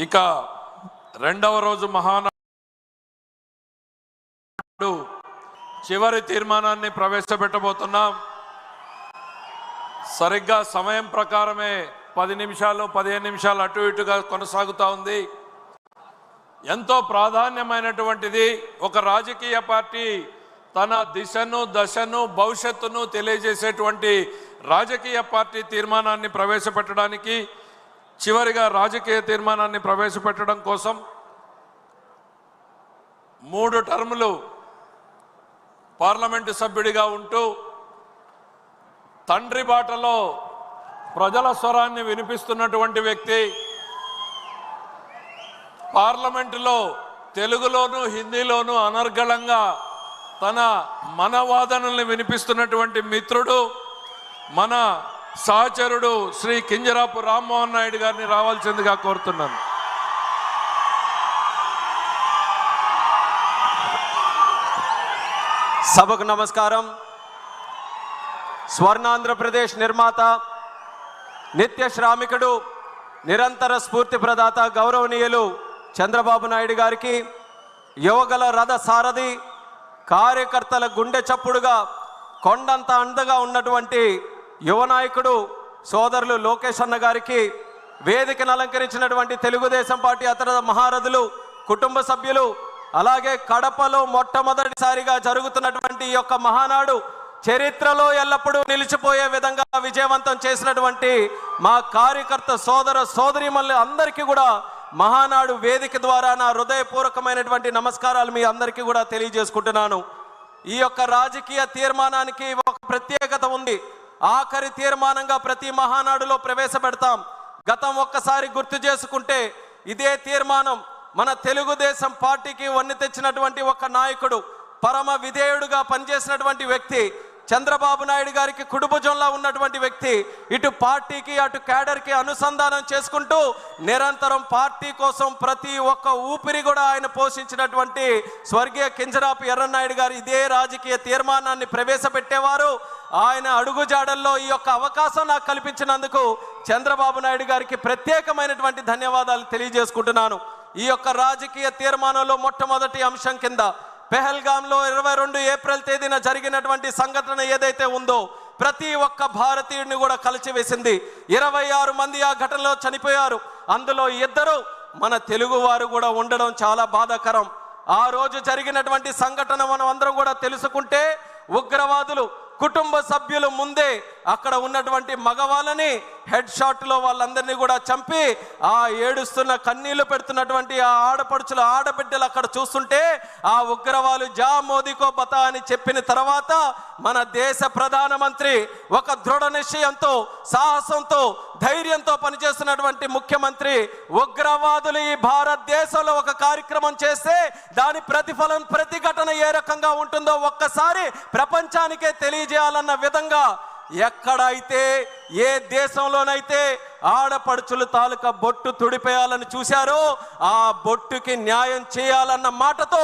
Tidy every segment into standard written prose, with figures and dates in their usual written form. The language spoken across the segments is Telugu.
ఇక రెండవ రోజు మహానాడు చివరి తీర్మానాన్ని ప్రవేశపెట్టబోతున్నాం. సరిగ్గా సమయం ప్రకారమే 10 నిమిషాలు 15 నిమిషాలు అటు ఇటుగా కొనసాగుతూ ఉంది. ఎంతో ప్రాధాన్యమైనటువంటిది. ఒక రాజకీయ పార్టీ తన దిశను దశను భవిష్యత్తును తెలియజేసేటువంటి రాజకీయ పార్టీ తీర్మానాన్ని ప్రవేశపెట్టడానికి, చివరిగా రాజకీయ తీర్మానాన్ని ప్రవేశపెట్టడం కోసం 3 టర్ములు పార్లమెంటు సభ్యుడిగా ఉంటూ తండ్రి బాటలో ప్రజల స్వరాన్ని వినిపిస్తున్నటువంటి వ్యక్తి, పార్లమెంటులో తెలుగులోను హిందీలోను అనర్గళంగా తన మనవాదనల్ని వినిపిస్తున్నటువంటి మిత్రుడు, మన సహచరుడు శ్రీ కింజరాపు రామ్మోహన్ నాయుడు గారిని రావాల్సిందిగా కోరుతున్నాను. సభకు నమస్కారం. స్వర్ణాంధ్రప్రదేశ్ నిర్మాత, నిత్య శ్రామికుడు, నిరంతర స్ఫూర్తి ప్రదాత గౌరవనీయులు చంద్రబాబు నాయుడు గారికి, యువగల రథ సారథి, కార్యకర్తల గుండె చప్పుడుగా కొండంత అండగా ఉన్నటువంటి యువ నాయకుడు సోదరులు లోకేష్ అన్న గారికి, వేదికను అలంకరించినటువంటి తెలుగుదేశం పార్టీ అతర మహారథులు, కుటుంబ సభ్యులు, అలాగే కడపలో మొట్టమొదటిసారిగా జరుగుతున్నటువంటి ఈ యొక్క మహానాడు చరిత్రలో ఎల్లప్పుడూ నిలిచిపోయే విధంగా విజయవంతం చేసినటువంటి మా కార్యకర్త సోదర సోదరీమణులు అందరికీ కూడా మహానాడు వేదిక ద్వారా నా హృదయపూర్వకమైనటువంటి నమస్కారాలు మీ అందరికీ కూడా తెలియజేసుకుంటున్నాను. ఈ యొక్క రాజకీయ తీర్మానానికి ఒక ప్రత్యేకత ఉంది. ఆఖరి తీర్మానంగా ప్రతి మహానాడులో ప్రవేశపెడతాం. గతం ఒక్కసారి గుర్తు చేసుకుంటే ఇదే తీర్మానం మన తెలుగుదేశం పార్టీకి వన్నె తెచ్చినటువంటి ఒక నాయకుడు, పరమ విధేయుడుగా పనిచేసినటువంటి వ్యక్తి, చంద్రబాబు నాయుడు గారికి కుడిభుజంలా ఉన్నటువంటి వ్యక్తి, ఇటు పార్టీకి అటు క్యాడర్కి అనుసంధానం చేసుకుంటూ నిరంతరం పార్టీ కోసం ప్రతి ఒక్క ఊపిరి కూడా ఆయన పోషించినటువంటి స్వర్గీయ కింజరాపు ఎర్రన్నాయుడు గారు ఇదే రాజకీయ తీర్మానాన్ని ప్రవేశపెట్టేవారు. ఆయన అడుగుజాడల్లో ఈ యొక్క అవకాశం నాకు కల్పించినందుకు చంద్రబాబు నాయుడు గారికి ప్రత్యేకమైనటువంటి ధన్యవాదాలు తెలియజేసుకుంటున్నాను. ఈ యొక్క రాజకీయ తీర్మానంలో మొట్టమొదటి అంశం కింద పెహల్గాంలో 22 ఏప్రిల్ తేదీన జరిగినటువంటి సంఘటన ఏదైతే ఉందో ప్రతి ఒక్క భారతీయుడిని కూడా కలిచివేసింది. 26 మంది ఆ ఘటనలో చనిపోయారు. అందులో 2 మన తెలుగు వారు కూడా ఉండడం చాలా బాధాకరం. ఆ రోజు జరిగినటువంటి సంఘటన మనం అందరం కూడా తెలుసుకుంటే, ఉగ్రవాదులు కుటుంబ సభ్యులు ముందే అక్కడ ఉన్నటువంటి మగవాళ్ళని హెడ్ షాట్లో వాళ్ళందరినీ కూడా చంపి ఆ ఏడుస్తున్న కన్నీళ్లు పెడుతున్నటువంటి ఆ ఆడపడుచుల ఆడబిడ్డలు అక్కడ చూస్తుంటే, ఆ ఉగ్రవాదులు జా మోదీకో బతా అని చెప్పిన తర్వాత మన దేశ ప్రధానమంత్రి ఒక దృఢ నిశ్చయంతో, సాహసంతో, ధైర్యంతో పనిచేస్తున్నటువంటి ముఖ్యమంత్రి, ఉగ్రవాదులు ఈ భారతదేశంలో ఒక కార్యక్రమం చేస్తే దాని ప్రతిఫలం ప్రతిఘటన ఏ రకంగా ఉంటుందో ఒక్కసారి ప్రపంచానికే తెలియజేయాలన్న విధంగా ఎక్కడైతే ఏ దేశంలోనైతే ఆడపడుచులు తాలూకా బొట్టు తుడిపేయాలని చూశారో ఆ బొట్టుకి న్యాయం చేయాలన్న మాటతో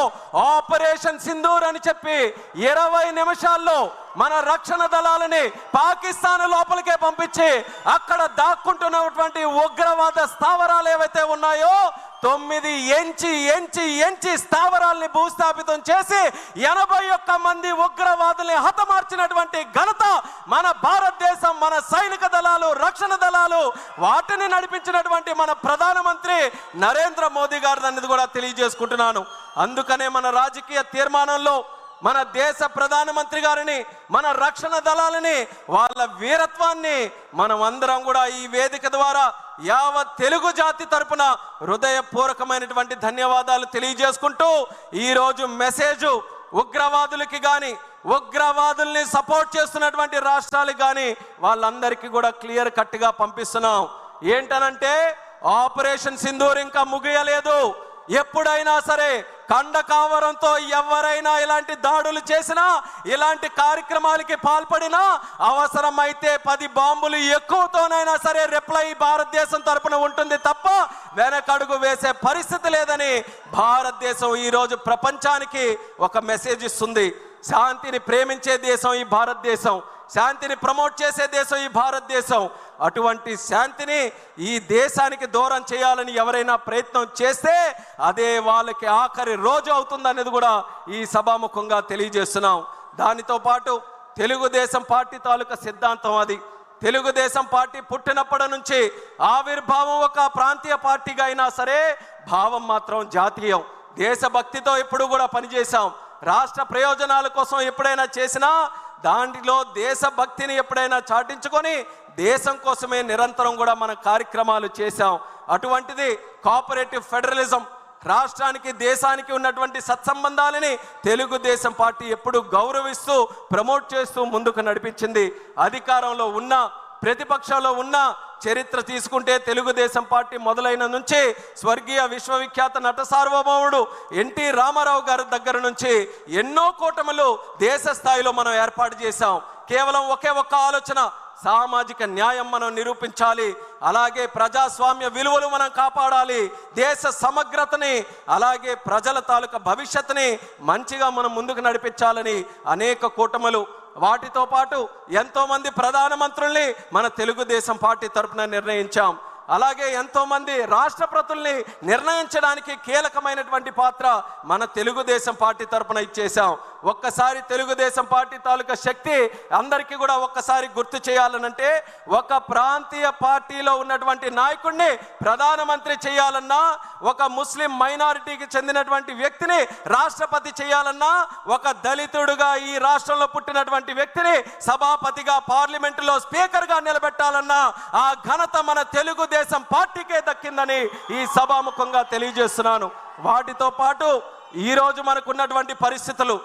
ఆపరేషన్ సింధూర్ అని చెప్పి 20 నిమిషాల్లో మన రక్షణ దళాలని పాకిస్తాన్ లోపలికే పంపించి అక్కడ దాక్కుంటున్నటువంటి ఉగ్రవాద స్థావరాలు ఏవైతే ఉన్నాయో 9 ఎంచి స్థావరాల్ని భూస్థాపితం చేసి 81 మంది ఉగ్రవాదుల్ని హతమార్చినటువంటి ఘనత మన భారతదేశం, మన సైనిక దళాలు, రక్షణ దళాలు, వాటిని నడిపించినటువంటి మన ప్రధానమంత్రి నరేంద్ర మోదీ గారు అనేది కూడా తెలియజేసుకుంటున్నాను. అందుకనే మన రాజకీయ తీర్మానంలో మన దేశ ప్రధానమంత్రి గారిని, మన రక్షణ దళాలని, వాళ్ళ వీరత్వాన్ని మనం అందరం కూడా ఈ వేదిక ద్వారా యావత్ తెలుగు జాతి తరపున హృదయపూర్వకమైనటువంటి ధన్యవాదాలు తెలియజేసుకుంటూ ఈరోజు మెసేజ్ ఉగ్రవాదులకి కానీ, ఉగ్రవాదుల్ని సపోర్ట్ చేస్తున్నటువంటి రాష్ట్రాలకు కానీ వాళ్ళందరికీ కూడా క్లియర్ కట్గా పంపిస్తున్నాం. ఏంటనంటే ఆపరేషన్ సింధూర్ ఇంకా ముగియలేదు. ఎప్పుడైనా సరే కండకావరంతో ఎవరైనా ఇలాంటి దాడులు చేసినా, ఇలాంటి కార్యక్రమాలకి పాల్పడినా, అవసరమైతే 10 బాంబులు ఎక్కువతోనైనా సరే రిప్లై భారతదేశం తరపున ఉంటుంది తప్ప వెనకడుగు వేసే పరిస్థితి లేదని భారతదేశం ఈరోజు ప్రపంచానికి ఒక మెసేజ్ ఇస్తుంది. శాంతిని ప్రేమించే దేశం ఈ భారతదేశం, శాంతిని ప్రమోట్ చేసే దేశం ఈ భారతదేశం. అటువంటి శాంతిని ఈ దేశానికి దూరం చేయాలని ఎవరైనా ప్రయత్నం చేస్తే అదే వాళ్ళకి ఆఖరి రోజు అవుతుందనేది కూడా ఈ సభాముఖంగా తెలియజేస్తున్నాం. దానితో పాటు తెలుగుదేశం పార్టీ తాలూకా సిద్ధాంతం అది. తెలుగుదేశం పార్టీ పుట్టినప్పటి నుంచి ఆవిర్భావం ఒక ప్రాంతీయ పార్టీగా అయినా సరే భావం మాత్రం జాతీయం. దేశభక్తితో ఎప్పుడు కూడా పనిచేశాం. రాష్ట్ర ప్రయోజనాల కోసం ఎప్పుడైనా చేసినా దాంట్లో దేశభక్తిని ఎప్పుడైనా చాటించుకొని దేశం కోసమే నిరంతరం కూడా మన కార్యక్రమాలు చేశాం. అటువంటిది కోఆపరేటివ్ ఫెడరలిజం, రాష్ట్రానికి దేశానికి ఉన్నటువంటి సత్సంబంధాలని తెలుగుదేశం పార్టీ ఎప్పుడు గౌరవిస్తూ ప్రమోట్ చేస్తూ ముందుకు నడిపించింది. అధికారంలో ఉన్న ప్రతిపక్షంలో ఉన్న చరిత్ర తీసుకుంటే తెలుగుదేశం పార్టీ మొదలైన నుంచి స్వర్గీయ విశ్వవిఖ్యాత నట సార్వభౌముడు ఎన్టీ రామారావు గారి దగ్గర నుంచి ఎన్నో కూటములు దేశ స్థాయిలో మనం ఏర్పాటు చేశాం. కేవలం ఒకే ఒక్క ఆలోచన, సామాజిక న్యాయం మనం నిరూపించాలి, అలాగే ప్రజాస్వామ్య విలువలు మనం కాపాడాలి, దేశ సమగ్రతని అలాగే ప్రజల తాలూకా భవిష్యత్తుని మంచిగా మనం ముందుకు నడిపించాలని అనేక కూటములు, వాటితో పాటు ఎంతోమంది ప్రధానమంత్రుల్ని మన తెలుగుదేశం పార్టీ తరఫున నిర్ణయించాం. అలాగే ఎంతోమంది రాష్ట్రపతుల్ని నిర్ణయించడానికి కీలకమైనటువంటి పాత్ర మన తెలుగుదేశం పార్టీ తరఫున ఇచ్చేసాం. ఒక్కసారి తెలుగుదేశం పార్టీ తాలూకా శక్తి అందరికీ కూడా ఒక్కసారి గుర్తు చేయాలనంటే, ఒక ప్రాంతీయ పార్టీలో ఉన్నటువంటి నాయకుడిని ప్రధానమంత్రి చేయాలన్నా, ఒక ముస్లిం మైనారిటీకి చెందినటువంటి వ్యక్తిని రాష్ట్రపతి చేయాలన్నా, ఒక దళితుడుగా ఈ రాష్ట్రంలో పుట్టినటువంటి వ్యక్తిని సభాపతిగా పార్లమెంటులో స్పీకర్గా నిలబెట్టాలన్నా ఆ ఘనత మన తెలుగుదేశం పార్టీకే దక్కిందని ఈ సభాముఖంగా తెలియజేస్తున్నాను. వాటితో పాటు ఈరోజు మనకున్నటువంటి పరిస్థితులు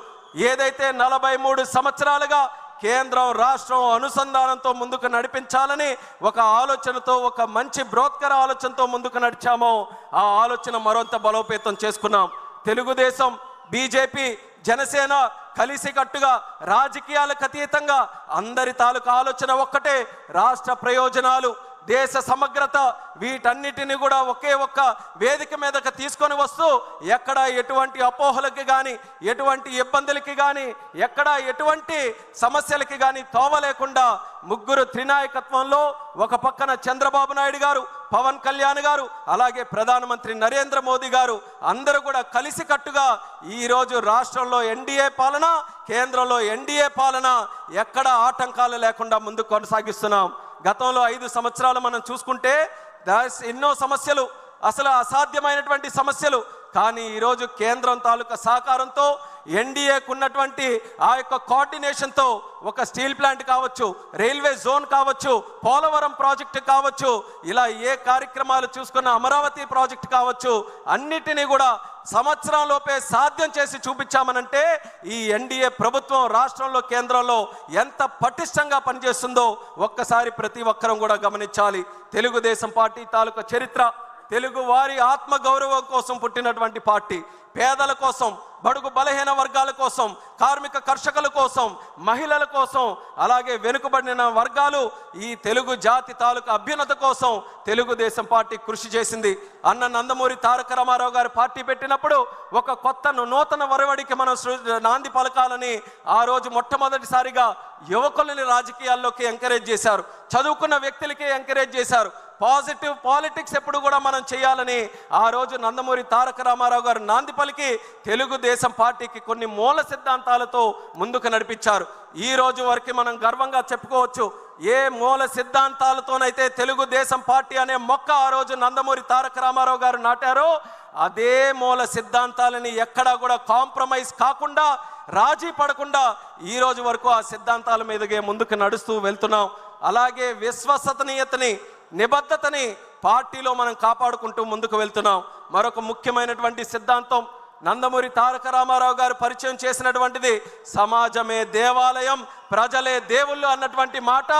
ఏదైతే 43 సంవత్సరాలుగా కేంద్రం రాష్ట్రం అనుసంధానంతో ముందుకు నడిపించాలని ఒక ఆలోచనతో, ఒక మంచి బ్రోత్కర ఆలోచనతో ముందుకు నడిచామో ఆ ఆలోచన మరింత బలోపేతం చేసుకున్నాం. తెలుగుదేశం, బీజేపీ, జనసేన కలిసికట్టుగా రాజకీయాలకు అతీతంగా అందరి తాలూకా ఆలోచన ఒక్కటే, రాష్ట్ర ప్రయోజనాలు, దేశ సమగ్రత, వీటన్నిటిని కూడా ఒకే ఒక్క వేదిక మీదకి తీసుకొని వస్తూ ఎక్కడ ఎటువంటి అపోహలకి కానీ, ఎటువంటి ఇబ్బందులకి కానీ, ఎక్కడ ఎటువంటి సమస్యలకి కానీ తోవలేకుండా ముగ్గురు త్రినాయకత్వంలో ఒక పక్కన చంద్రబాబు నాయుడు గారు, పవన్ కళ్యాణ్ గారు, అలాగే ప్రధానమంత్రి నరేంద్ర మోదీ గారు అందరూ కూడా కలిసికట్టుగా ఈరోజు రాష్ట్రంలో ఎన్డీఏ పాలన, కేంద్రంలో ఎన్డీఏ పాలన ఎక్కడ ఆటంకాలు లేకుండా ముందుకు కొనసాగిస్తున్నాం. గతంలో 5 సంవత్సరాలు మనం చూసుకుంటే ఎన్నో సమస్యలు, అసలు అసాధ్యమైనటువంటి సమస్యలు, కానీ ఈరోజు కేంద్రం తాలూకా సహకారంతో, ఎన్డీఏకు ఉన్నటువంటి ఆ యొక్క కోఆర్డినేషన్తో ఒక స్టీల్ ప్లాంట్ కావచ్చు, రైల్వే జోన్ కావచ్చు, పోలవరం ప్రాజెక్టు కావచ్చు, ఇలా ఏ కార్యక్రమాలు చూసుకున్న అమరావతి ప్రాజెక్టు కావచ్చు, అన్నిటినీ కూడా సంవత్సరంలోపే సాధ్యం చేసి చూపించామనంటే ఈ ఎన్డీఏ ప్రభుత్వం రాష్ట్రంలో కేంద్రంలో ఎంత పటిష్టంగా పనిచేస్తుందో ఒక్కసారి ప్రతి ఒక్కరం కూడా గమనించాలి. తెలుగుదేశం పార్టీ తాలూకా చరిత్ర తెలుగు వారి ఆత్మగౌరవం కోసం పుట్టినటువంటి పార్టీ, పేదల కోసం, బడుగు బలహీన వర్గాల కోసం, కార్మిక కర్షకుల కోసం, మహిళల కోసం, అలాగే వెనుకబడిన వర్గాలు, ఈ తెలుగు జాతి తాలూకా అభ్యున్నత కోసం తెలుగుదేశం పార్టీ కృషి చేసింది. అన్న నందమూరి తారక రామారావు గారు పార్టీ పెట్టినప్పుడు ఒక కొత్త నూతన వరవడికి మనం నాంది పలకాలని ఆ రోజు మొట్టమొదటిసారిగా యువకులని రాజకీయాల్లోకి ఎంకరేజ్ చేశారు, చదువుకున్న వ్యక్తులకి ఎంకరేజ్ చేశారు. పాజిటివ్ పాలిటిక్స్ ఎప్పుడు కూడా మనం చేయాలని ఆ రోజు నందమూరి తారక రామారావు గారు నాంది పలికి తెలుగుదేశం పార్టీకి కొన్ని మూల సిద్ధాంతాలతో ముందుకు నడిపించారు. ఈ రోజు వరకు మనం గర్వంగా చెప్పుకోవచ్చు, ఏ మూల సిద్ధాంతాలతోనైతే తెలుగుదేశం పార్టీ అనే మొక్క ఆ రోజు నందమూరి తారక రామారావు గారు నాటారో అదే మూల సిద్ధాంతాలని ఎక్కడా కూడా కాంప్రమైజ్ కాకుండా, రాజీ పడకుండా ఈ రోజు వరకు ఆ సిద్ధాంతాల మీదగే ముందుకు నడుస్తూ వెళ్తున్నాం. అలాగే విశ్వసనీయతని, నిబద్ధతని పార్టీలో మనం కాపాడుకుంటూ ముందుకు వెళ్తున్నాం. మరొక ముఖ్యమైనటువంటి సిద్ధాంతం నందమూరి తారక రామారావు గారు పరిచయం చేసినటువంటిది సమాజమే దేవాలయం, ప్రజలే దేవుళ్ళు అన్నటువంటి మాట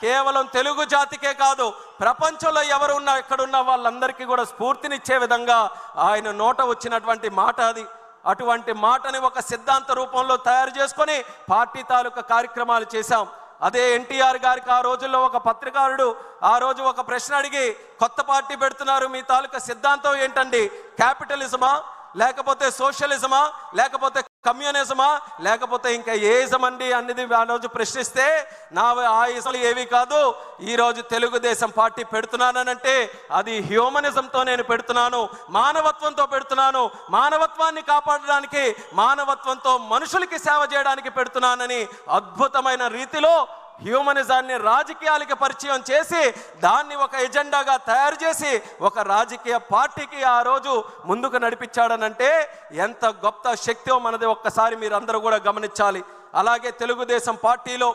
కేవలం తెలుగు జాతికే కాదు, ప్రపంచంలో ఎవరున్నా ఎక్కడున్న వాళ్ళందరికీ కూడా స్ఫూర్తినిచ్చే విధంగా ఆయన నోట వచ్చినటువంటి మాట అది. అటువంటి మాటని ఒక సిద్ధాంత రూపంలో తయారు చేసుకొని పార్టీ తాలూకా కార్యక్రమాలు చేశాం. అదే ఎన్టీఆర్ గారికి ఆ రోజుల్లో ఒక పత్రికారుడు ఆ రోజు ఒక ప్రశ్న అడిగి, కొత్త పార్టీ పెడుతున్నారు, మీ తాలూకా సిద్ధాంతం ఏంటండి, క్యాపిటలిజమా లేకపోతే సోషలిజమా, లేకపోతే కమ్యూనిజమా, లేకపోతే ఇంకా ఏ ఇజం అండి అనేది ఆ రోజు ప్రశ్నిస్తే ఆ ఇజాలు ఏవి కాదు, ఈరోజు తెలుగుదేశం పార్టీ పెడుతున్నానంటే అది హ్యూమనిజంతో నేను పెడుతున్నాను, మానవత్వంతో పెడుతున్నాను, మానవత్వాన్ని కాపాడడానికి, మానవత్వంతో మనుషులకి సేవ చేయడానికి పెడుతున్నానని అద్భుతమైన రీతిలో హ్యూమనిజాన్ని రాజకీయాలకి పరిచయం చేసి దాన్ని ఒక ఎజెండాగా తయారు చేసి ఒక రాజకీయ పార్టీకి ఆ రోజు ముందుకు నడిపించాడనంటే ఎంత గొప్ప శక్తో మనది ఒక్కసారి మీరందరూ కూడా గమనించాలి. అలాగే తెలుగుదేశం పార్టీలో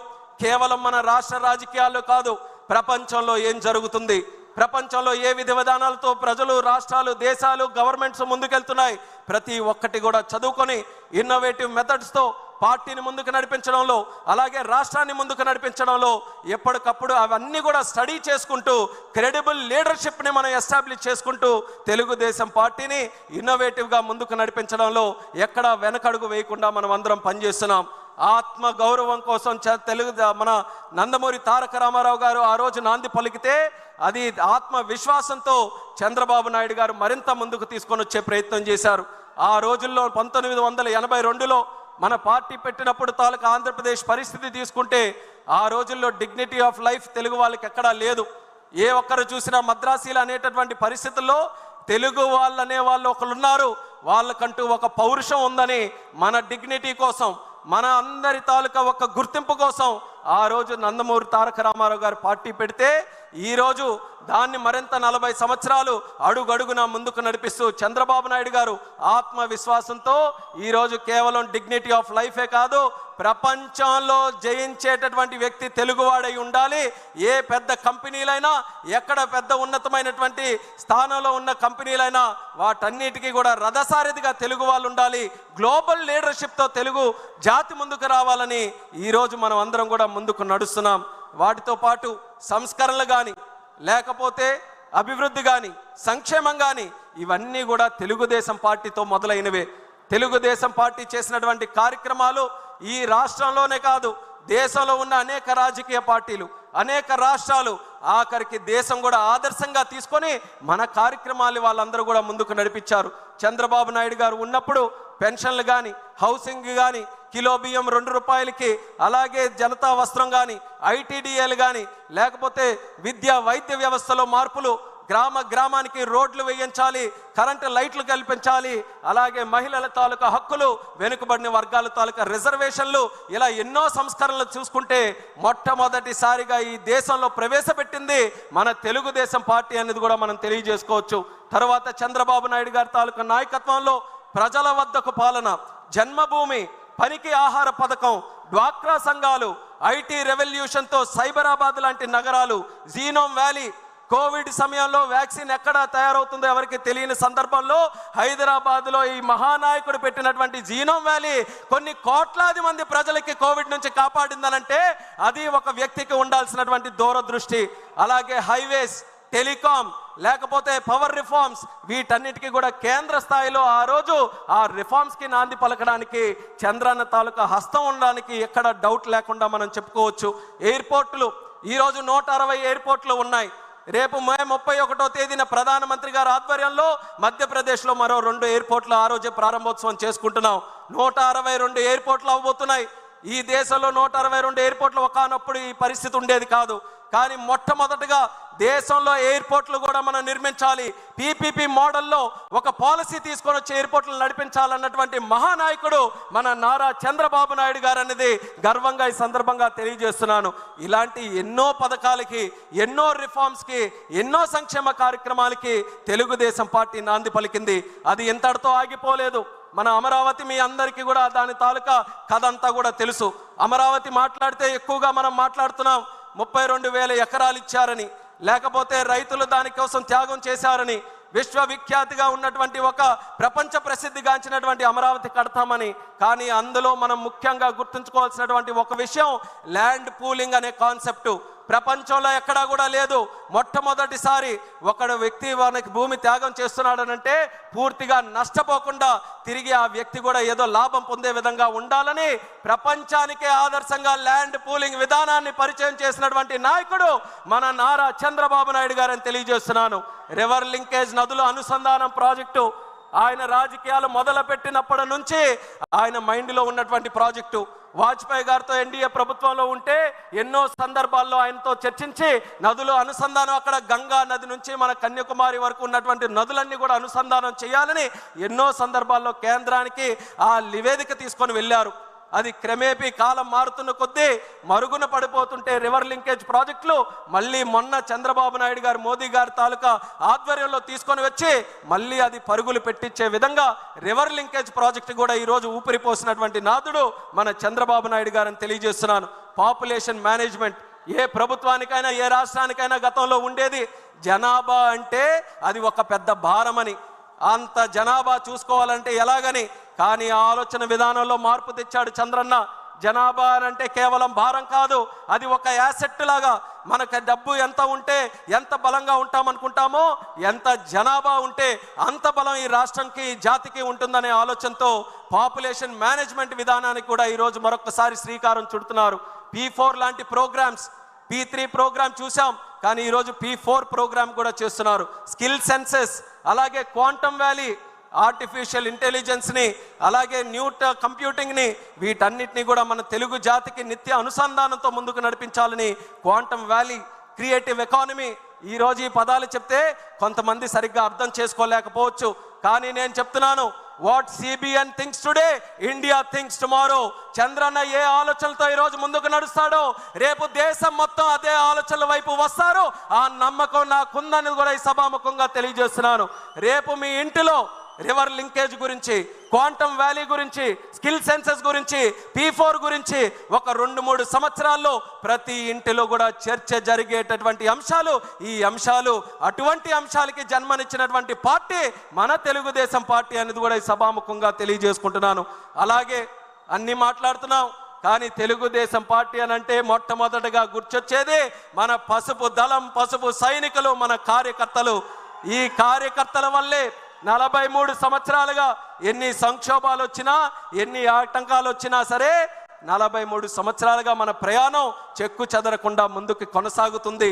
కేవలం మన రాష్ట్ర రాజకీయాల్లో కాదు, ప్రపంచంలో ఏం జరుగుతుంది, ప్రపంచంలో ఏ విధి విధానాలతో ప్రజలు, రాష్ట్రాలు, దేశాలు, గవర్నమెంట్స్ ముందుకెళ్తున్నాయి, ప్రతి ఒక్కటి కూడా చదువుకొని ఇన్నోవేటివ్ మెథడ్స్తో పార్టీని ముందుకు నడిపించడంలో, అలాగే రాష్ట్రాన్ని ముందుకు నడిపించడంలో ఎప్పటికప్పుడు అవన్నీ కూడా స్టడీ చేసుకుంటూ క్రెడిబుల్ లీడర్షిప్ని మనం ఎస్టాబ్లిష్ చేసుకుంటూ తెలుగుదేశం పార్టీని ఇన్నోవేటివ్గా ముందుకు నడిపించడంలో ఎక్కడా వెనకడుగు వేయకుండా మనం అందరం పనిచేస్తున్నాం. ఆత్మ గౌరవం కోసం మన నందమూరి తారక రామారావు గారు ఆ రోజు నాంది పలికితే అది ఆత్మ విశ్వాసంతో చంద్రబాబు నాయుడు గారు మరింత ముందుకు తీసుకొని వచ్చే ప్రయత్నం చేశారు. ఆ రోజుల్లో 1982లో మన పార్టీ పెట్టినప్పుడు తాలూకా ఆంధ్రప్రదేశ్ పరిస్థితి తీసుకుంటే ఆ రోజుల్లో డిగ్నిటీ ఆఫ్ లైఫ్ తెలుగు వాళ్ళకి ఎక్కడా లేదు. ఏ ఒక్కరు చూసినా మద్రాసీలు అనేటటువంటి పరిస్థితుల్లో తెలుగు వాళ్ళు అనే వాళ్ళు ఒకరు ఉన్నారు, వాళ్ళకంటూ ఒక పౌరుషం ఉందని మన డిగ్నిటీ కోసం, మన అందరి తాలూకా ఒక గుర్తింపు కోసం ఆ రోజు నందమూరి తారక రామారావు గారు పార్టీ పెడితే ఈరోజు దాన్ని మరింత 40 సంవత్సరాలు అడుగడుగునా ముందుకు నడిపిస్తూ చంద్రబాబు నాయుడు గారు ఆత్మవిశ్వాసంతో ఈరోజు కేవలం డిగ్నిటీ ఆఫ్ లైఫే కాదు, ప్రపంచంలో జయించేటటువంటి వ్యక్తి తెలుగువాడై ఉండాలి. ఏ పెద్ద కంపెనీలైనా, ఎక్కడ పెద్ద ఉన్నతమైనటువంటి స్థానంలో ఉన్న కంపెనీలైనా వాటన్నిటికీ కూడా రథసారథిగా తెలుగు వాళ్ళు ఉండాలి. గ్లోబల్ లీడర్షిప్తో తెలుగు జాతి ముందుకు రావాలని ఈరోజు మనం అందరం కూడా ముందుకు నడుస్తున్నాం. వాటితో పాటు సంస్కరణలు కానీ, లేకపోతే అభివృద్ధి కానీ, సంక్షేమం కానీ, ఇవన్నీ కూడా తెలుగుదేశం పార్టీతో మొదలైనవే. తెలుగుదేశం పార్టీ చేసినటువంటి కార్యక్రమాలు ఈ రాష్ట్రంలోనే కాదు, దేశంలో ఉన్న అనేక రాజకీయ పార్టీలు, అనేక రాష్ట్రాలు, ఆఖరికి దేశం కూడా ఆదర్శంగా తీసుకొని మన కార్యక్రమాలు వాళ్ళందరూ కూడా ముందుకు నడిపించారు. చంద్రబాబు నాయుడు గారు ఉన్నప్పుడు పెన్షన్లు కానీ, హౌసింగ్ కానీ, కిలో బియ్యం 2 రూపాయలకి, అలాగే జనతా వస్త్రం కానీ, ఐటీడీఏలు కానీ, లేకపోతే విద్యా వైద్య వ్యవస్థలో మార్పులు, గ్రామానికి రోడ్లు వేయించాలి, కరెంటు లైట్లు కల్పించాలి, అలాగే మహిళల తాలూకా హక్కులు, వెనుకబడిన వర్గాల తాలూకా రిజర్వేషన్లు, ఇలా ఎన్నో సంస్కరణలు చూసుకుంటే మొట్టమొదటిసారిగా ఈ దేశంలో ప్రవేశపెట్టింది మన తెలుగుదేశం పార్టీ అనేది కూడా మనం తెలియజేసుకోవచ్చు. తర్వాత చంద్రబాబు నాయుడు గారి తాలూకా నాయకత్వంలో ప్రజల వద్దకు పాలన, జన్మభూమి, పనికి ఆహార పథకం, డ్వాక్రా సంఘాలు, ఐటీ రెవల్యూషన్తో సైబరాబాద్ లాంటి నగరాలు, జీనోమ్ వ్యాలీ, కోవిడ్ సమయంలో వ్యాక్సిన్ ఎక్కడ తయారవుతుందో ఎవరికి తెలియని సందర్భంలో హైదరాబాద్లో ఈ మహానాయకుడు పెట్టినటువంటి జీనోమ్ వ్యాలీ కొన్ని కోట్లాది మంది ప్రజలకి కోవిడ్ నుంచి కాపాడిందనంటే అది ఒక వ్యక్తికి ఉండాల్సినటువంటి దూరదృష్టి. అలాగే హైవేస్, టెలికాం, లేకపోతే పవర్ రిఫార్మ్స్, వీటన్నిటికీ కూడా కేంద్ర స్థాయిలో ఆ రోజు ఆ రిఫార్మ్స్కి నాంది పలకడానికి చంద్రన్న తాలూకా హస్తం ఉండడానికి ఎక్కడ డౌట్ లేకుండా మనం చెప్పుకోవచ్చు. ఎయిర్పోర్టులు ఈరోజు 160 ఎయిర్పోర్ట్లు ఉన్నాయి. రేపు మే 31వ తేదీన ప్రధానమంత్రి గారి ఆధ్వర్యంలో మధ్యప్రదేశ్లో మరో 2 ఎయిర్పోర్ట్లు ఆ రోజే ప్రారంభోత్సవం చేసుకుంటున్నాం. 162 ఎయిర్పోర్ట్లు అవ్వబోతున్నాయి. ఈ దేశంలో 162 ఎయిర్పోర్ట్లు ఒకనప్పుడు ఈ పరిస్థితి ఉండేది కాదు. కానీ మొట్టమొదటిగా దేశంలో ఎయిర్పోర్ట్లు కూడా మనం నిర్మించాలి, పీపీపీ మోడల్లో ఒక పాలసీ తీసుకొని వచ్చి ఎయిర్పోర్ట్లు నడిపించాలన్నటువంటి మహానాయకుడు మన నారా చంద్రబాబు నాయుడు గారు అనేది గర్వంగా ఈ సందర్భంగా తెలియజేస్తున్నాను. ఇలాంటి ఎన్నో పథకాలకి, ఎన్నో రిఫార్మ్స్కి, ఎన్నో సంక్షేమ కార్యక్రమాలకి తెలుగుదేశం పార్టీ నాంది పలికింది. అది ఇంతటితో ఆగిపోలేదు. మన అమరావతి మీ అందరికీ కూడా దాని తాలూకా కథ అంతా కూడా తెలుసు. అమరావతి మాట్లాడితే ఎక్కువగా మనం మాట్లాడుతున్నాం 32,000 ఎకరాలు ఇచ్చారని, లేకపోతే రైతులు దానికోసం త్యాగం చేశారని, విశ్వవిఖ్యాతిగా ఉన్నటువంటి ఒక ప్రపంచ ప్రసిద్ధిగాంచినటువంటి అమరావతి కడతామని. కానీ అందులో మనం ముఖ్యంగా గుర్తుంచుకోవాల్సినటువంటి ఒక విషయం ల్యాండ్ పూలింగ్ అనే కాన్సెప్టు ప్రపంచంలో ఎక్కడా కూడా లేదు. మొట్టమొదటిసారి ఒకడు వ్యక్తి మనకి భూమి త్యాగం చేస్తున్నాడనంటే పూర్తిగా నష్టపోకుండా తిరిగి ఆ వ్యక్తి కూడా ఏదో లాభం పొందే విధంగా ఉండాలని ప్రపంచానికే ఆదర్శంగా ల్యాండ్ పూలింగ్ విధానాన్ని పరిచయం చేసినటువంటి నాయకుడు మన నారా చంద్రబాబు నాయుడు గారని తెలియజేస్తున్నాను. రివర్ లింకేజ్, నదుల అనుసంధానం ప్రాజెక్టు ఆయన రాజకీయాలు మొదలుపెట్టినప్పటి నుంచి ఆయన మైండ్లో ఉన్నటువంటి ప్రాజెక్టు. వాజ్పేయి గారితో ఎన్డీఏ ప్రభుత్వంలో ఉంటే ఎన్నో సందర్భాల్లో ఆయనతో చర్చించి నదుల అనుసంధానం, అక్కడ గంగా నది నుంచి మన కన్యాకుమారి వరకు ఉన్నటువంటి నదులన్నీ కూడా అనుసంధానం చేయాలని ఎన్నో సందర్భాల్లో కేంద్రానికి ఆ నివేదిక తీసుకొని వెళ్ళారు. అది క్రమేపీ కాలం మారుతున్న కొద్దీ మరుగున పడిపోతుంటే రివర్ లింకేజ్ ప్రాజెక్టులు మళ్ళీ మొన్న చంద్రబాబు నాయుడు గారు మోదీ గారి తాలూకా ఆధ్వర్యంలో తీసుకొని వచ్చి మళ్ళీ అది పరుగులు పెట్టించే విధంగా రివర్ లింకేజ్ ప్రాజెక్టు కూడా ఈరోజు ఊపిరిపోసినటువంటి నాదుడు మన చంద్రబాబు నాయుడు గారని తెలియజేస్తున్నాను. పాపులేషన్ మేనేజ్మెంట్ ఏ ప్రభుత్వానికైనా ఏ రాష్ట్రానికైనా గతంలో ఉండేది. జనాభా అంటే అది ఒక పెద్ద భారమని, అంత జనాభా చూసుకోవాలంటే ఎలాగని, కానీ ఆ ఆలోచన విధానంలో మార్పు తెచ్చాడు చంద్రన్న. జనాభా అంటే కేవలం భారం కాదు, అది ఒక యాసెట్ లాగా. మనకు డబ్బు ఎంత ఉంటే ఎంత బలంగా ఉంటామనుకుంటామో, ఎంత జనాభా ఉంటే అంత బలం ఈ రాష్ట్రంకి జాతికి ఉంటుందనే ఆలోచనతో పాపులేషన్ మేనేజ్మెంట్ విధానానికి కూడా ఈరోజు మరొకసారి శ్రీకారం చుడుతున్నారు. P4 లాంటి ప్రోగ్రామ్స్, P3 ప్రోగ్రామ్ చూసాం, కానీ ఈరోజు P4 ప్రోగ్రామ్ కూడా చేస్తున్నారు. స్కిల్ సెన్సెస్, అలాగే క్వాంటమ్ వ్యాలీ, ఆర్టిఫిషియల్ ఇంటెలిజెన్స్ని, అలాగే న్యూ కంప్యూటింగ్ని, వీటన్నిటిని కూడా మన తెలుగు జాతికి నిత్య అనుసంధానంతో ముందుకు నడిపించాలని క్వాంటమ్ వ్యాలీ, క్రియేటివ్ ఎకానమీ. ఈరోజు ఈ పదాలు చెప్తే కొంతమంది సరిగ్గా అర్థం చేసుకోలేకపోవచ్చు, కానీ నేను చెప్తున్నాను, what CBN thinks today, India thinks tomorrow. Chandranna ఏ ఆలోచనలతో ఈరోజు ముందుకు నడుస్తాడో రేపు దేశం మొత్తం అదే ఆలోచనల వైపు వస్తారు. ఆ నమ్మకం నాకుందని కూడా ఈ సభాముఖంగా తెలియజేస్తున్నాను. రేపు మీ ఇంటిలో రివర్ లింకేజ్ గురించి, క్వాంటమ్ వ్యాలీ గురించి, స్కిల్ సెన్సెస్ గురించి, P4 గురించి ఒక 2-3 సంవత్సరాల్లో ప్రతి ఇంటిలో కూడా చర్చ జరిగేటటువంటి అంశాలు. ఈ అంశాలు, అటువంటి అంశాలకి జన్మనిచ్చినటువంటి పార్టీ మన తెలుగుదేశం పార్టీ అనేది కూడా ఈ సభాముఖంగా తెలియజేసుకుంటున్నాను. అలాగే అన్ని మాట్లాడుతున్నాం, కానీ తెలుగుదేశం పార్టీ అని అంటే మొట్టమొదటిగా గుర్తొచ్చేది మన పసుపు దళం, పసుపు సైనికులు, మన కార్యకర్తలు. ఈ కార్యకర్తల వల్లే 43 సంవత్సరాలుగా ఎన్ని సంక్షోభాలు వచ్చినా, ఎన్ని ఆటంకాలు వచ్చినా సరే 43 సంవత్సరాలుగా మన ప్రయాణం చెక్కు చెదరకుండా ముందుకు కొనసాగుతుంది.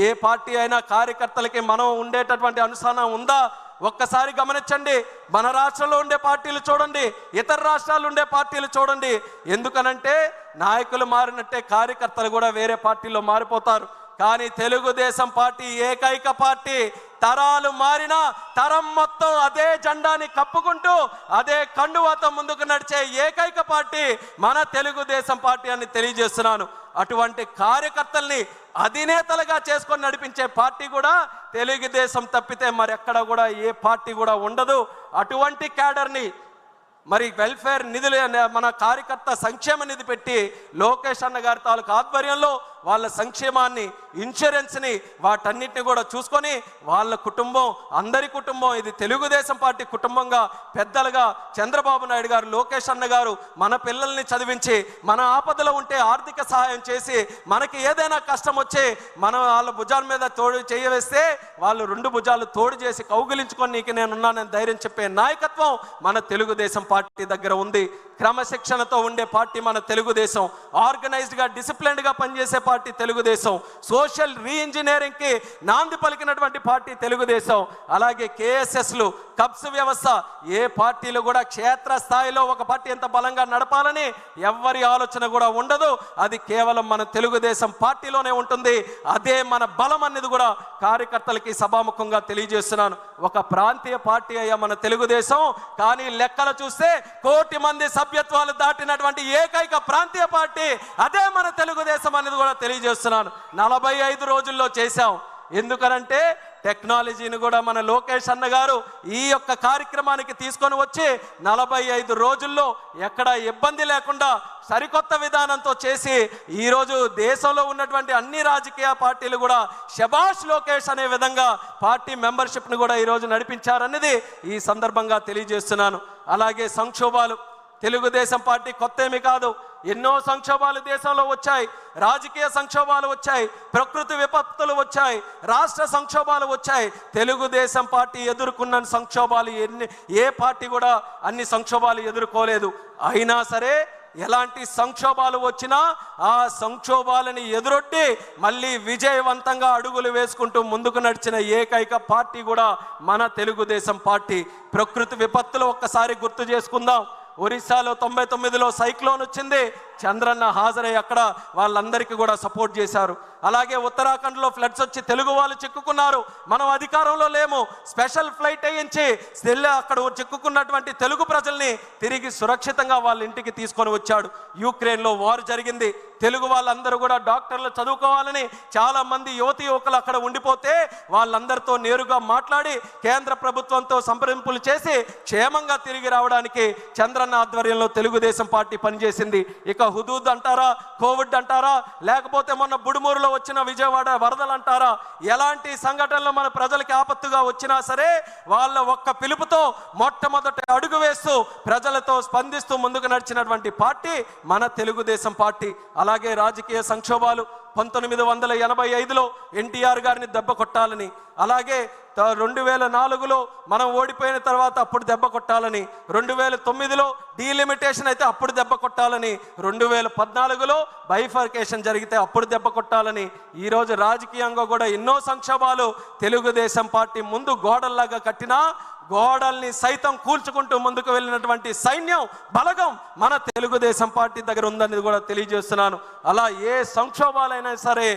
ఏ పార్టీ అయినా కార్యకర్తలకి మనం ఉండేటటువంటి అనుసంధానం ఉందా? ఒక్కసారి గమనించండి. మన రాష్ట్రంలో ఉండే పార్టీలు చూడండి, ఇతర రాష్ట్రాల్లో ఉండే పార్టీలు చూడండి. ఎందుకనంటే నాయకులు మారినట్టే కార్యకర్తలు కూడా వేరే పార్టీలో మారిపోతారు. కానీ తెలుగుదేశం పార్టీ ఏకైక పార్టీ, తరాలు మారినా తరం మొత్తం అదే జెండాని కప్పుకుంటూ అదే కండువాతో ముందుకు నడిచే ఏకైక పార్టీ మన తెలుగుదేశం పార్టీ అని తెలియజేస్తున్నాను. అటువంటి కార్యకర్తల్ని అధినేతలుగా చేసుకొని నడిపించే పార్టీ కూడా తెలుగుదేశం తప్పితే మరెక్కడ కూడా ఏ పార్టీ కూడా ఉండదు. అటువంటి క్యాడర్ని మరి వెల్ఫేర్ నిధులు, మన కార్యకర్త సంక్షేమ నిధి పెట్టి లోకేష్ అన్న గారి తాలూకు ఆధ్వర్యంలో వాళ్ళ సంక్షేమాన్ని, ఇన్సూరెన్స్ని, వాటన్నిటిని కూడా చూసుకొని వాళ్ళ కుటుంబం, అందరి కుటుంబం, ఇది తెలుగుదేశం పార్టీ కుటుంబంగా పెద్దలుగా చంద్రబాబు నాయుడు గారు, లోకేష్ అన్న గారు మన పిల్లల్ని చదివించి, మన ఆపదలో ఉంటే ఆర్థిక సహాయం చేసి, మనకి ఏదైనా కష్టం వచ్చి మనం వాళ్ళ భుజాల మీద తోడు చేయవేస్తే వాళ్ళు 2 భుజాలు తోడు చేసి కౌగిలించుకొని నీకు నేనున్నానని ధైర్యం చెప్పే నాయకత్వం మన తెలుగుదేశం పార్టీ దగ్గర ఉంది. క్రమశిక్షణతో ఉండే పార్టీ మన తెలుగుదేశం. ఆర్గనైజ్డ్గా, డిసిప్లిన్డ్గా పనిచేసే పార్టీ తెలుగుదేశం. సోషల్ రీఇంజనీరింగ్కి నాంది పలికినటువంటి పార్టీ తెలుగుదేశం. అలాగే KSSలు, కబ్స్ వ్యవస్థ, ఏ పార్టీలు కూడా క్షేత్ర స్థాయిలో ఒక పార్టీ ఎంత బలంగా నడపాలని ఎవరి ఆలోచన కూడా ఉండదు. అది కేవలం మన తెలుగుదేశం పార్టీలోనే ఉంటుంది. అదే మన బలం అనేది కూడా కార్యకర్తలకి సభాముఖంగా తెలియజేస్తున్నాను. ఒక ప్రాంతీయ పార్టీ అయ్యా మన తెలుగుదేశం, కానీ లెక్కలు చూస్తే 1 కోటి మంది సభ్యత్వాలు దాటినటువంటి ఏకైక ప్రాంతీయ పార్టీ అదే మన తెలుగుదేశం అనేది కూడా తెలియజేస్తున్నాను. 45 రోజుల్లో చేశాం. ఎందుకనంటే టెక్నాలజీని కూడా మన లోకేష్ అన్న గారు ఈ యొక్క కార్యక్రమానికి తీసుకొని వచ్చి 45 రోజుల్లో ఎక్కడ ఇబ్బంది లేకుండా సరికొత్త విధానంతో చేసి ఈరోజు దేశంలో ఉన్నటువంటి అన్ని రాజకీయ పార్టీలు కూడా శభాష్ లోకేష్ అనే విధంగా పార్టీ మెంబర్షిప్ని కూడా ఈరోజు నడిపించారనేది ఈ సందర్భంగా తెలియజేస్తున్నాను. అలాగే సంక్షోభాలు, తెలుగుదేశం పార్టీ కొత్త ఏమీ కాదు. ఎన్నో సంక్షోభాలు దేశంలో వచ్చాయి. రాజకీయ సంక్షోభాలు వచ్చాయి, ప్రకృతి విపత్తులు వచ్చాయి, రాష్ట్ర సంక్షోభాలు వచ్చాయి. తెలుగుదేశం పార్టీ ఎదుర్కొన్న సంక్షోభాలు ఏ పార్టీ కూడా అన్ని సంక్షోభాలు ఎదుర్కోలేదు. అయినా సరే ఎలాంటి సంక్షోభాలు వచ్చినా ఆ సంక్షోభాలని ఎదురొట్టి మళ్ళీ విజయవంతంగా అడుగులు వేసుకుంటూ ముందుకు నడిచిన ఏకైక పార్టీ కూడా మన తెలుగుదేశం పార్టీ. ప్రకృతి విపత్తులు ఒక్కసారి గుర్తు చేసుకుందాం. ఒరిస్సాలో 99లో సైక్లోన్ వచ్చింది, చంద్రన్న హాజరై అక్కడ వాళ్ళందరికీ కూడా సపోర్ట్ చేశారు. అలాగే ఉత్తరాఖండ్లో ఫ్లడ్స్ వచ్చి తెలుగు వాళ్ళు చిక్కుకున్నారు, మనం అధికారంలో లేము, స్పెషల్ ఫ్లైట్ వేయించి అక్కడ చిక్కుకున్నటువంటి తెలుగు ప్రజల్ని తిరిగి సురక్షితంగా వాళ్ళ ఇంటికి తీసుకొని వచ్చాడు. యుక్రెయిన్లో వార్ జరిగింది, తెలుగు వాళ్ళందరూ కూడా డాక్టర్లు చదువుకోవాలని చాలామంది యువకులు అక్కడ ఉండిపోతే వాళ్ళందరితో నేరుగా మాట్లాడి కేంద్ర ప్రభుత్వంతో సంప్రదింపులు చేసి క్షేమంగా తిరిగి రావడానికి చంద్రన్న ఆధ్వర్యంలో తెలుగుదేశం పార్టీ పనిచేసింది. ఇక హుదూద్ అంటారా, కోవిడ్ అంటారా, లేకపోతే మొన్న బుడుమూరులో వచ్చిన విజయవాడ వరదలు అంటారా, ఎలాంటి సంఘటనలు మన ప్రజలకి ఆపత్తుగా వచ్చినా సరే వాళ్ళ ఒక్క పిలుపుతో మొట్టమొదటి అడుగు వేస్తూ ప్రజలతో స్పందిస్తూ ముందుకు నడిచినటువంటి పార్టీ మన తెలుగుదేశం పార్టీ. అలాగే రాజకీయ సంక్షోభాలు 1985లో ఎన్టీఆర్ గారిని దెబ్బ కొట్టాలని, అలాగే 2004లో మనం ఓడిపోయిన తర్వాత అప్పుడు దెబ్బ కొట్టాలని, 2009లో డీలిమిటేషన్ అయితే అప్పుడు దెబ్బ కొట్టాలని, 2014లో బైఫర్కేషన్ జరిగితే అప్పుడు దెబ్బ కొట్టాలని, ఈరోజు రాజకీయంగా కూడా ఎన్నో సంక్షోభాలు తెలుగుదేశం పార్టీ ముందు గోడల్లాగా కట్టినా గోడల్ని సైతం కూల్చుకుంటూ ముందుకు వెళ్ళినటువంటి సైన్యం బలగం మన తెలుగుదేశం పార్టీ దగ్గర ఉందని కూడా తెలియజేస్తున్నాను. అలా ఏ సంక్షోభాలైనా సరే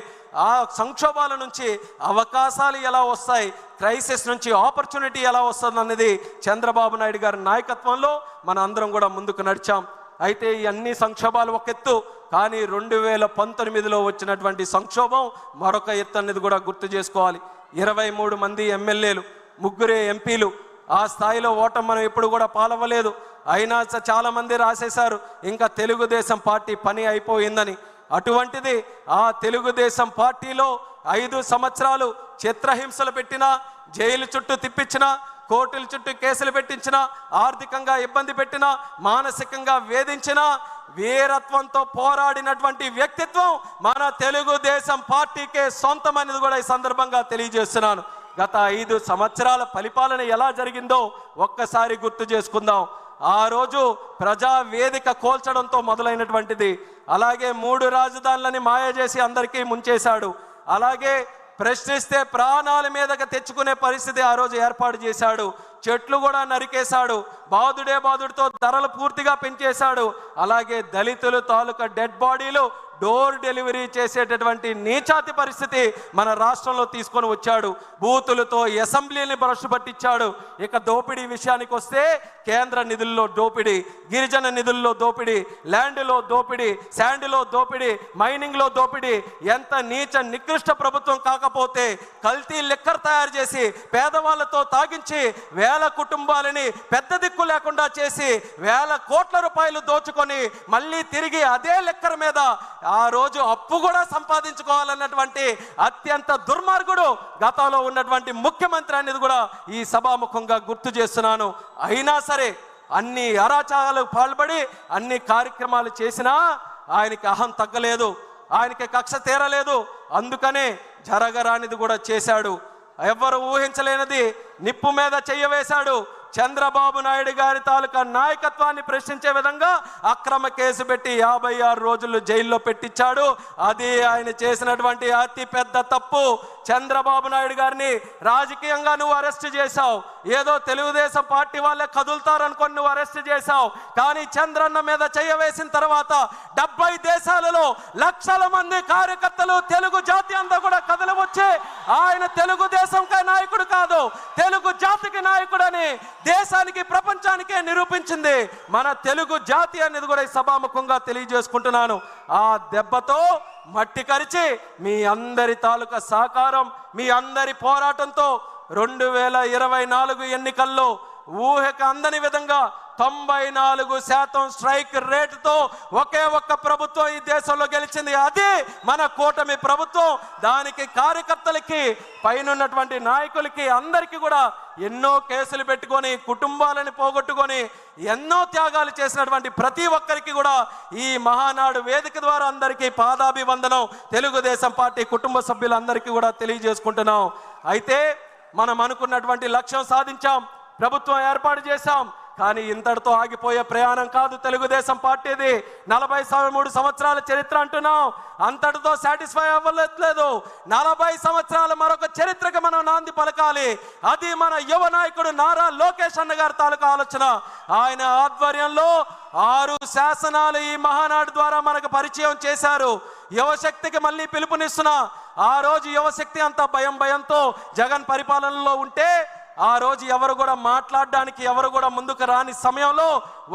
ఆ సంక్షోభాల నుంచి అవకాశాలు ఎలా వస్తాయి, క్రైసిస్ నుంచి ఆపర్చునిటీ ఎలా వస్తుంది అన్నది చంద్రబాబు నాయుడు గారి నాయకత్వంలో మన అందరం కూడా ముందుకు నడిచాం. అయితే ఈ అన్ని సంక్షోభాలు ఒక ఎత్తు, కానీ 2019లో వచ్చినటువంటి సంక్షోభం మరొక ఎత్తు అనేది కూడా గుర్తు చేసుకోవాలి. 23 మంది ఎమ్మెల్యేలు, 3 ఎంపీలు, ఆ స్థాయిలో ఓటం మనం ఎప్పుడు కూడా పాలవ్వలేదు. అయినా చాలామంది రాసేశారు ఇంకా తెలుగుదేశం పార్టీ పని అయిపోయిందని. అటువంటిది ఆ తెలుగుదేశం పార్టీలో 5 సంవత్సరాలు చిత్రహింసలు పెట్టినా, జైలు చుట్టూ తిప్పించినా, కోర్టుల చుట్టూ కేసులు పెట్టించినా, ఆర్థికంగా ఇబ్బంది పెట్టినా, మానసికంగా వేధించినా, వీరత్వంతో పోరాడినటువంటి వ్యక్తిత్వం మన తెలుగుదేశం పార్టీకే సొంతం అనేది కూడా ఈ సందర్భంగా తెలియజేస్తున్నాను. గత 5 సంవత్సరాల పరిపాలన ఎలా జరిగిందో ఒక్కసారి గుర్తు చేసుకుందాం. ఆ రోజు ప్రజా వేదిక కోల్చడంతో మొదలైనటువంటిది. అలాగే 3 రాజధానులని మాయ చేసి అందరికీ ముంచేశాడు. అలాగే ప్రశ్నిస్తే ప్రాణాల మీదకి తెచ్చుకునే పరిస్థితి ఆ రోజు ఏర్పాటు చేశాడు. చెట్లు కూడా నరికేశాడు. బాదుడితో ధరలు పూర్తిగా పెంచేశాడు. అలాగే దళితులు తాలూకా డెడ్ బాడీలు డోర్ డెలివరీ చేసేటటువంటి నీచాతి పరిస్థితి మన రాష్ట్రంలో తీసుకొని వచ్చాడు. బూతులతో అసెంబ్లీని భ్రష్టు పట్టించాడు. ఇక దోపిడీ విషయానికి వస్తే కేంద్ర నిధుల్లో దోపిడీ, గిరిజన నిధుల్లో దోపిడీ, ల్యాండ్లో దోపిడీ, శాండ్లో దోపిడీ, మైనింగ్లో దోపిడీ. ఎంత నీచ నికృష్ట ప్రభుత్వం కాకపోతే కల్తీ లిక్కర్ తయారు చేసి పేదవాళ్ళతో తాగించి వేల కుటుంబాలని పెద్ద దిక్కు లేకుండా చేసి వేల కోట్ల రూపాయలు దోచుకొని మళ్ళీ తిరిగి అదే లిక్కర్ మీద ఆ రోజు అప్పు కూడా సంపాదించుకోవాలన్నటువంటి అత్యంత దుర్మార్గుడు గతంలో ఉన్నటువంటి ముఖ్యమంత్రి అనేది కూడా ఈ సభాముఖంగా గుర్తు చేస్తున్నాను. అయినా సరే అన్ని అరాచకాలకు పాల్పడి అన్ని కార్యక్రమాలు చేసినా ఆయనకి అహం తగ్గలేదు, ఆయనకి కక్ష తీరలేదు. అందుకనే జరగరానిది కూడా చేశాడు. ఎవరు ఊహించలేనిది నిప్పు మీద చెయ్యవేశాడు. చంద్రబాబు నాయుడు గారి తాలూకా నాయకత్వాన్ని ప్రశ్నించే విధంగా అక్రమ కేసు పెట్టి 56 రోజులు జైల్లో పెట్టించాడు. అది ఆయన చేసినటువంటి అతి పెద్ద తప్పు. చంద్రబాబు నాయుడు గారిని రాజకీయంగా నువ్వు అరెస్ట్ చేశావు, ఏదో తెలుగుదేశం పార్టీ వాళ్ళే కదులుతారనుకొని నువ్వు అరెస్ట్ చేశావు. కానీ చంద్రన్న మీద చెయ్యవేసిన తర్వాత 70 దేశాలలో లక్షల మంది కార్యకర్తలు తెలుగు జాతి అంతా కూడా కదలి వచ్చి ఆయన తెలుగుదేశం నాయకుడు కాదు, తెలుగు జాతికి నాయకుడని దేశానికి ప్రపంచానికే నిరూపించింది మన తెలుగు జాతి అనేది కూడా ఈ సభాముఖంగా తెలియజేసుకుంటున్నాను. ఆ దెబ్బతో మట్టి కరిచి మీ అందరి తాలూకా సహకారం, మీ అందరి పోరాటంతో 2024 ఎన్నికల్లో ఊహకు అందని విధంగా 94% స్ట్రైక్ రేటుతో ఒకే ఒక్క ప్రభుత్వం ఈ దేశంలో గెలిచింది. అది మన కూటమి ప్రభుత్వం. దానికి కార్యకర్తలకి, పైనున్నటువంటి నాయకులకి అందరికీ కూడా ఎన్నో కేసులు పెట్టుకొని కుటుంబాలను పోగొట్టుకొని ఎన్నో త్యాగాలు చేసినటువంటి ప్రతి ఒక్కరికి కూడా ఈ మహానాడు వేదిక ద్వారా అందరికీ పాదాభివందనం తెలుగుదేశం పార్టీ కుటుంబ సభ్యులందరికీ కూడా తెలియజేసుకుంటున్నాం. అయితే మనం అనుకున్నటువంటి లక్ష్యం సాధించాం, ప్రభుత్వం ఏర్పాటు చేశాం. కానీ ఇంతటితో ఆగిపోయే ప్రయాణం కాదు తెలుగుదేశం పార్టీది. 43 సంవత్సరాల చరిత్ర అంటున్నాం, అంతటితో సాటిస్ఫై అవ్వలేదు. 40 సంవత్సరాల మరొక చరిత్రకు మనం నాంది పలకాలి. అది మన యువ నాయకుడు నారా లోకేష్ అన్న గారి తాలూకా ఆలోచన. ఆయన ఆధ్వర్యంలో 6 శాసనాలు ఈ మహానాడు ద్వారా మనకు పరిచయం చేశారు. యువశక్తికి మళ్ళీ పిలుపునిస్తున్నా. ఆ రోజు యువశక్తి అంతా భయంతో జగన్ పరిపాలనలో ఉంటే ఆ రోజు ఎవరు కూడా మాట్లాడడానికి ఎవరు కూడా ముందుకు రాని సమయంలో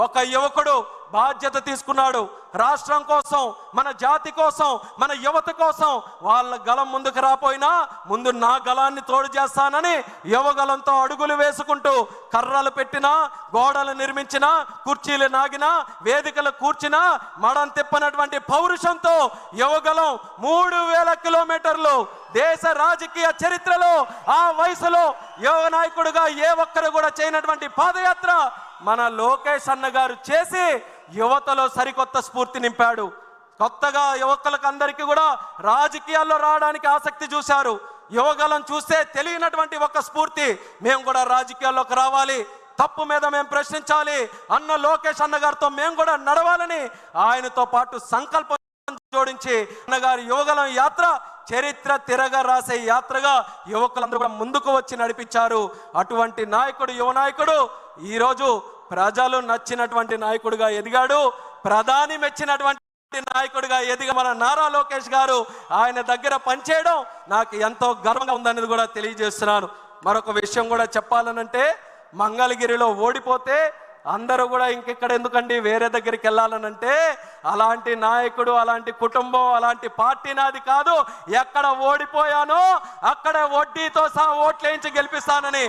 ఒక యువకుడు బాధ్యత తీసుకున్నాడు. రాష్ట్రం కోసం, మన జాతి కోసం, మన యువత కోసం వాళ్ళ గలం ముందుకు రాపోయినా ముందు నా గలాన్ని తోడు చేస్తానని యువగలంతో అడుగులు వేసుకుంటూ కర్రలు పెట్టినా, గోడలు నిర్మించినా, కుర్చీలు నాగినా, వేదికలు కూర్చినా మడం తిప్పనటువంటి పౌరుషంతో యువగలం 3000 కిలోమీటర్లు దేశ రాజకీయ చరిత్రలో ఆ వయసులో యువ నాయకుడుగా ఏ ఒక్కరు కూడా చేయనటువంటి పాదయాత్ర మన లోకేష్ అన్న గారు చేసి యువతలో సరికొత్త స్ఫూర్తి నింపాడు. కొత్తగా యువకులకు అందరికీ కూడా రాజకీయాల్లో రావడానికి ఆసక్తి చూశారు. యువగలం చూస్తే తెలియనటువంటి ఒక స్ఫూర్తి, మేము కూడా రాజకీయాల్లోకి రావాలి, తప్పు మీద మేము ప్రశ్నించాలి అన్న లోకేష్ అన్న గారితో మేము కూడా నడవాలని ఆయనతో పాటు సంకల్పం జోడించి అన్నగారి యువగలం యాత్ర చరిత్ర తిరగ రాసే యాత్రగా యువకులందరూ కూడా ముందుకు వచ్చి నడిపించారు. అటువంటి నాయకుడు, యువ నాయకుడు ఈరోజు ప్రజలు నచ్చినటువంటి నాయకుడిగా ఎదిగాడు. ప్రధాని మెచ్చినటువంటి నాయకుడిగా ఎదిగా మన నారా లోకేష్ గారు ఆయన దగ్గర పనిచేయడం నాకు ఎంతో గర్వంగా ఉందనేది కూడా తెలియజేస్తున్నాను. మరొక విషయం కూడా చెప్పాలనంటే, మంగళగిరిలో ఓడిపోతే అందరూ కూడా ఇంకెక్కడ ఎందుకండి వేరే దగ్గరికి వెళ్ళాలనంటే, అలాంటి నాయకుడు, అలాంటి కుటుంబం, అలాంటి పార్టీ నాది కాదు. ఎక్కడ ఓడిపోయానో అక్కడ వడ్డీతో సహా ఓట్లేయించి గెలిపిస్తానని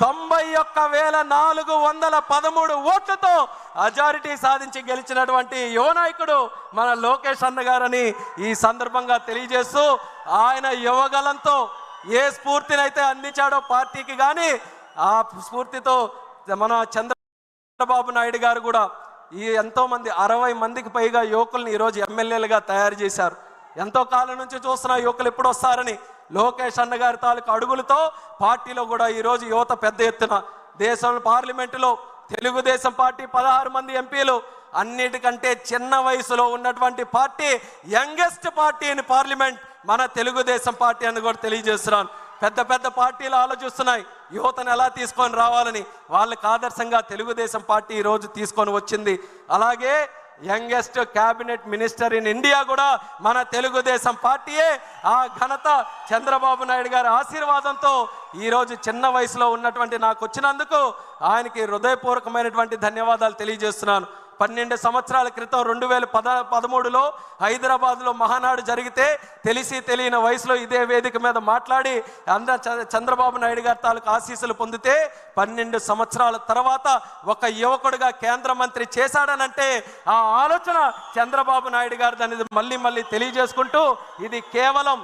91,413 ఓట్లతో అజారిటీ సాధించి గెలిచినటువంటి యువ నాయకుడు మన లోకేష్ అన్న గారని ఈ సందర్భంగా తెలియజేస్తూ, ఆయన యువగలంతో ఏ స్ఫూర్తినైతే అందించాడో పార్టీకి, కానీ ఆ స్ఫూర్తితో మన చంద్రబాబు నాయుడు గారు కూడా ఈ ఎంతోమంది 60 మందికి పైగా యువకుల్ని ఈరోజు ఎమ్మెల్యేలుగా తయారు చేశారు. ఎంతో కాలం నుంచి చూస్తున్న యువకులు ఎప్పుడు వస్తారని లోకేష్ అన్న గారి తాలూకు అడుగులతో పార్టీలో కూడా ఈరోజు యువత పెద్ద ఎత్తున, దేశంలో పార్లమెంటులో తెలుగుదేశం పార్టీ 16 మంది ఎంపీలు, అన్నిటికంటే చిన్న వయసులో ఉన్నటువంటి party, youngest party in parliament మన తెలుగుదేశం పార్టీ అని కూడా తెలియజేస్తున్నాను. పెద్ద పార్టీలు ఆలోచిస్తున్నాయి యువతను ఎలా తీసుకొని రావాలని. వాళ్ళకి ఆదర్శంగా తెలుగుదేశం పార్టీ ఈరోజు తీసుకొని వచ్చింది. అలాగే youngest cabinet minister in India కూడా మన తెలుగుదేశం పార్టీయే. ఆ ఘనత చంద్రబాబు నాయుడు గారి ఆశీర్వాదంతో ఈరోజు చిన్న వయసులో ఉన్నటువంటి నాకు వచ్చినందుకు ఆయనకి హృదయపూర్వకమైనటువంటి ధన్యవాదాలు తెలియజేస్తున్నాను. 12 సంవత్సరాల క్రితం 2013లో హైదరాబాద్లో మహానాడు జరిగితే తెలియని వయసులో ఇదే వేదిక మీద మాట్లాడి చంద్రబాబు నాయుడు గారి తాలూకు ఆశీస్సులు పొందితే 12 సంవత్సరాల తర్వాత ఒక యువకుడిగా కేంద్ర మంత్రి చేశాడనంటే ఆ ఆలోచన చంద్రబాబు నాయుడు గారిది అనేది మళ్ళీ తెలియజేసుకుంటూ, ఇది కేవలం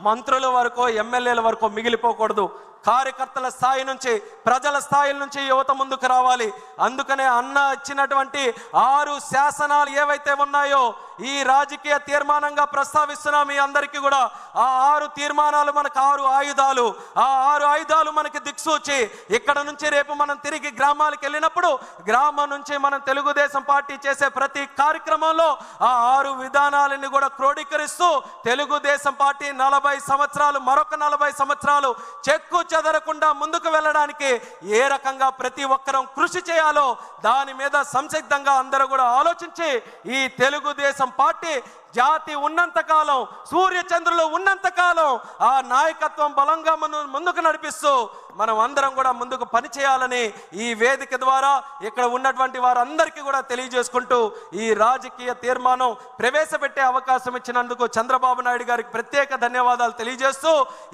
మంత్రుల వరకు, ఎమ్మెల్యేల వరకు మిగిలిపోకూడదు. కార్యకర్తల స్థాయి నుంచి, ప్రజల స్థాయి నుంచి యువత ముందుకు రావాలి. అందుకనే అన్న ఇచ్చినటువంటి 6 శాసనాలు ఏవైతే ఉన్నాయో ఈ రాజకీయ తీర్మానంగా ప్రస్తావిస్తున్నాం మీ అందరికీ కూడా. ఆ 6 తీర్మానాలు మనకు 6 ఆయుధాలు. ఆ 6 ఆయుధాలు మనకి దిక్సూచి. ఇక్కడ నుంచి రేపు మనం తిరిగి గ్రామాలకు వెళ్ళినప్పుడు గ్రామం నుంచి మనం తెలుగుదేశం పార్టీ చేసే ప్రతి కార్యక్రమంలో ఆ 6 విధానాలని కూడా క్రోడీకరిస్తూ తెలుగుదేశం పార్టీ 40 సంవత్సరాలు, మరొక 40 సంవత్సరాలు చెక్కు చెదరకుండా ముందుకు వెళ్ళడానికి ఏ రకంగా ప్రతి ఒక్కరం కృషి చేయాలో దాని మీద సంసిద్ధంగా అందరూ కూడా ఆలోచించి ఈ తెలుగుదేశం పార్టీ జాతి ఉన్నంతకాలం, సూర్యచంద్రులు ఉన్నంతకాలం ఆ నాయకత్వం బలంగా ముందుకు నడిపిస్తూ మనం అందరం కూడా ముందుకు పనిచేయాలని ఈ వేదిక ద్వారా ఇక్కడ ఉన్నటువంటి వారందరికీ కూడా తెలియజేసుకుంటూ ఈ రాజకీయ తీర్మానం ప్రవేశపెట్టే అవకాశం ఇచ్చినందుకు చంద్రబాబు నాయుడు గారికి ప్రత్యేక ధన్యవాదాలు తెలియజేస్తూ,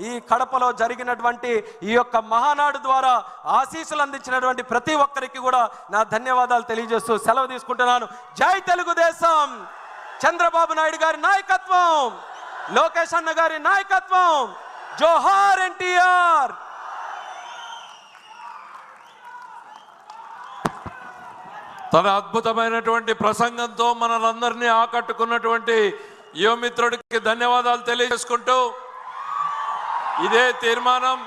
ఈ కడపలో జరిగినటువంటి ఈ యొక్క మహానాడు ద్వారా ఆశీస్సులు అందించినటువంటి ప్రతి ఒక్కరికి కూడా నా ధన్యవాదాలు తెలియజేస్తూ సెలవు తీసుకుంటున్నాను. జై తెలుగుదేశం! చంద్రబాబు నాయుడు గారి నాయకత్వం, లోకేష్ అన్న గారి నాయకత్వం, జోహార్ ఎన్టీఆర్! తన అద్భుతమైనటువంటి ప్రసంగంతో మనలందరినీ ఆకట్టుకున్నటువంటి యువమిత్రుడికి ధన్యవాదాలు తెలియజేసుకుంటూ, ఇదే తీర్మానం